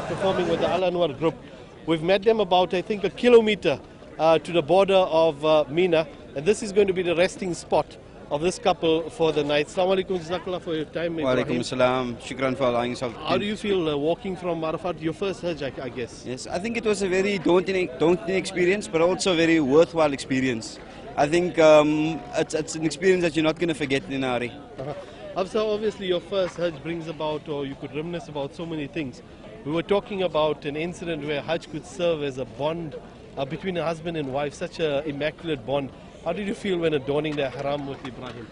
Performing with the Al Anwar group. We've met them about, I think, a kilometer to the border of Mina, and this is going to be the resting spot of this couple for the night. Assalamu alaikum, jazakallah for your time. Wa alaikum assalam, shukran for allowing yourself. How do you feel walking from Arafat, your first Hajj, I guess? Yes, I think it was a very daunting experience, but also a very worthwhile experience. I think it's an experience that you're not going to forget in a hurry. Hafsa, obviously your first Hajj brings about, or you could reminisce about so many things. We were talking about an incident where Hajj could serve as a bond between a husband and wife, such an immaculate bond. How did you feel when adorning the ihram with Ibrahim?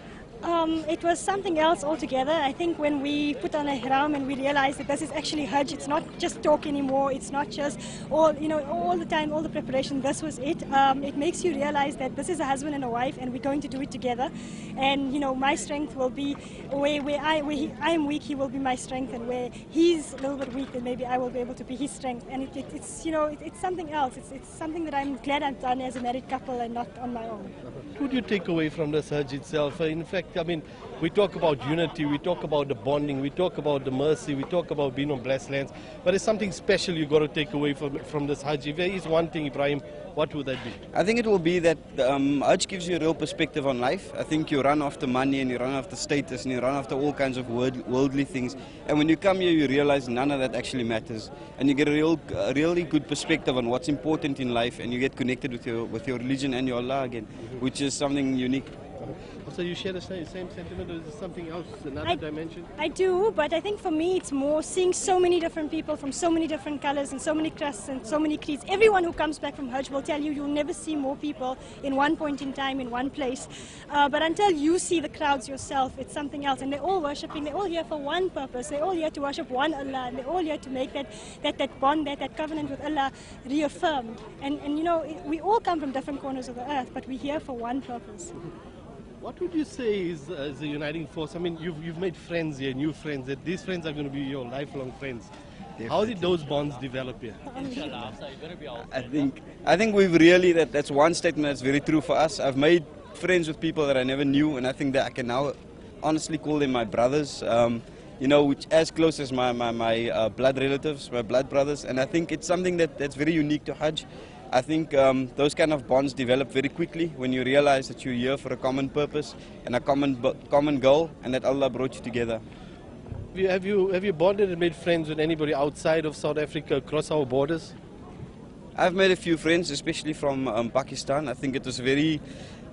It was something else altogether. I think when we put on a ihram and we realized that this is actually Hajj, it's not just talk anymore, it's not just all the time, all the preparation, this was it. It makes you realize that this is a husband and a wife and we're going to do it together. And my strength will be where I am weak, he will be my strength, and where he's a little bit weak, then maybe I will be able to be his strength. And it's something else. It's something that I'm glad I've done as a married couple and not on my own. What do you take away from this Hajj itself? In fact, I mean, we talk about unity, we talk about the bonding, we talk about the mercy, we talk about being on blessed lands, but it's something special you got to take away from this Hajj. If there is one thing, Ibrahim, what would that be? I think it will be that Hajj gives you a real perspective on life. I think you run after money and you run after status and you run after all kinds of worldly things. And when you come here, you realize none of that actually matters. And you get a really good perspective on what's important in life, and you get connected with your religion and your Allah again, which is something unique. So you share the same sentiment, or is there something else, another dimension? I do, but I think for me it's more seeing so many different people from so many different colors and so many crusts and so many creeds. Everyone who comes back from Hajj will tell you you'll never see more people in one point in time, in one place. But until you see the crowds yourself, it's something else. And they're all worshipping, they're all here for one purpose. They're all here to worship one Allah, and they're all here to make that bond, that covenant with Allah reaffirmed. And we all come from different corners of the earth, but we're here for one purpose. What would you say is the uniting force? I mean, you've made friends here, new friends. That these friends are going to be your lifelong friends. Definitely. How did those bonds develop here? I think we've really, that's one statement that's very true for us. I've made friends with people that I never knew, and I think that I can now honestly call them my brothers. Which as close as my blood relatives, my blood brothers. And I think it's something that's very unique to Hajj. I think those kind of bonds develop very quickly when you realize that you're here for a common purpose and a common goal, and that Allah brought you together. Have you bonded and made friends with anybody outside of South Africa across our borders? I've made a few friends, especially from Pakistan. I think it was a very,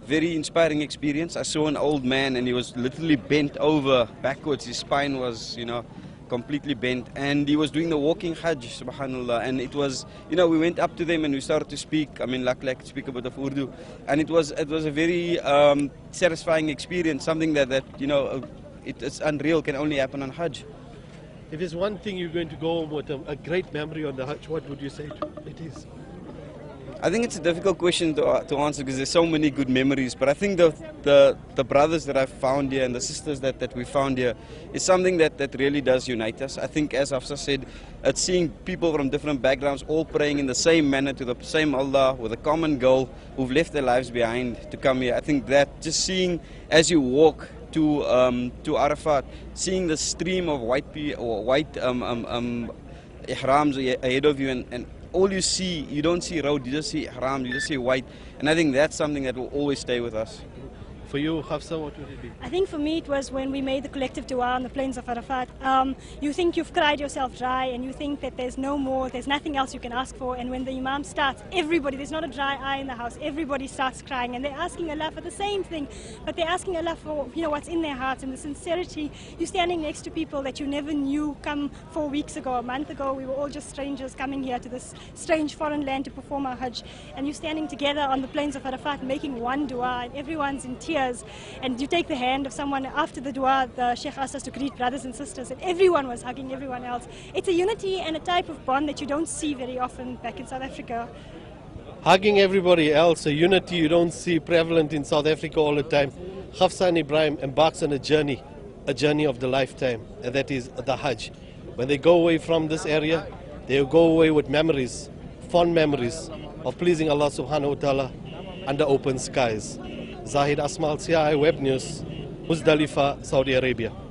very inspiring experience. I saw an old man and he was literally bent over backwards. His spine was, completely bent, and he was doing the walking Hajj, subhanallah, and it was, we went up to them and we started to speak. I mean, luckily I could speak a bit of Urdu, and it was a very satisfying experience, something that it's unreal, can only happen on Hajj. If there's one thing you're going to go home with a great memory on the Hajj, what would you say it is? I think it's a difficult question to answer because there's so many good memories, but I think the brothers that I've found here and the sisters that we found here is something that really does unite us. I think, as Hafsa said, it's seeing people from different backgrounds all praying in the same manner to the same Allah with a common goal, who've left their lives behind to come here. I think that just seeing as you walk to Arafat, seeing the stream of white ihrams ahead of you, and all you see, you don't see road, you just see ihram, you just see white. And I think that's something that will always stay with us. For you, Hafsa, what would it be? I think for me it was when we made the collective dua on the plains of Arafat. You think you've cried yourself dry, and you think that there's no more, there's nothing else you can ask for. And when the Imam starts, everybody, there's not a dry eye in the house, everybody starts crying, and they're asking Allah for the same thing. But they're asking Allah for what's in their hearts and the sincerity. You're standing next to people that you never knew come 4 weeks ago, a month ago. We were all just strangers coming here to this strange foreign land to perform our Hajj. And you're standing together on the plains of Arafat making one dua, and everyone's in tears. And you take the hand of someone after the dua. The Sheikh asked us to greet brothers and sisters, and everyone was hugging everyone else. It's a unity and a type of bond that you don't see very often back in South Africa. Hugging everybody else, a unity you don't see prevalent in South Africa all the time. Hafsa and Ibrahim embarks on a journey of the lifetime, and that is the Hajj. When they go away from this area, they go away with memories, fond memories of pleasing Allah subhanahu wa ta'ala under open skies. Zahid Asmal, CI Web News, Muzdalifah, Saudi Arabia.